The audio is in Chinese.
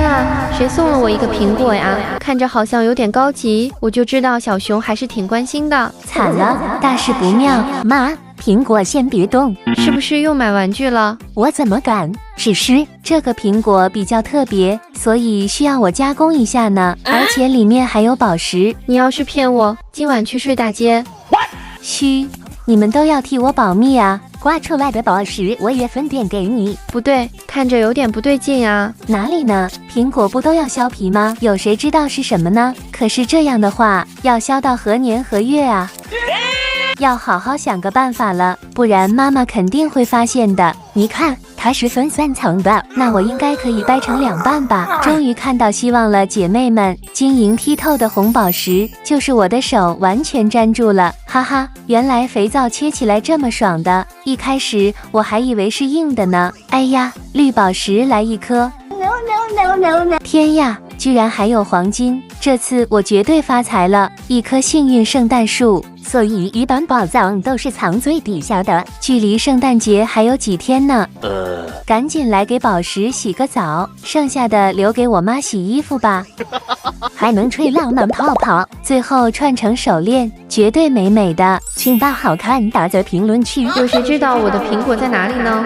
呀，谁送了我一个苹果呀？看着好像有点高级，我就知道小熊还是挺关心的。惨了，大事不妙！妈，苹果先别动，是不是又买玩具了？我怎么敢？只是这个苹果比较特别，所以需要我加工一下呢，而且里面还有宝石。你要是骗我，今晚去睡大街。嘘，你们都要替我保密啊！刮出来的宝石我也分点给你。不对，看着有点不对劲啊。哪里呢？苹果不都要削皮吗？有谁知道是什么呢？可是这样的话，要削到何年何月啊？要好好想个办法了，不然妈妈肯定会发现的。你看，它是分3层的，那我应该可以掰成2半吧？终于看到希望了，姐妹们！晶莹剔透的红宝石，就是我的手完全粘住了，哈哈！原来肥皂切起来这么爽的，一开始我还以为是硬的呢。哎呀，绿宝石来1颗！天呀，居然还有黄金！这次我绝对发财了，一棵幸运圣诞树。所以一般宝藏都是藏最底下的。距离圣诞节还有几天呢？赶紧来给宝石洗个澡，剩下的留给我妈洗衣服吧。还能吹浪漫泡泡，最后串成手链，绝对美美的。请把好看打在评论区。有谁知道我的苹果在哪里呢？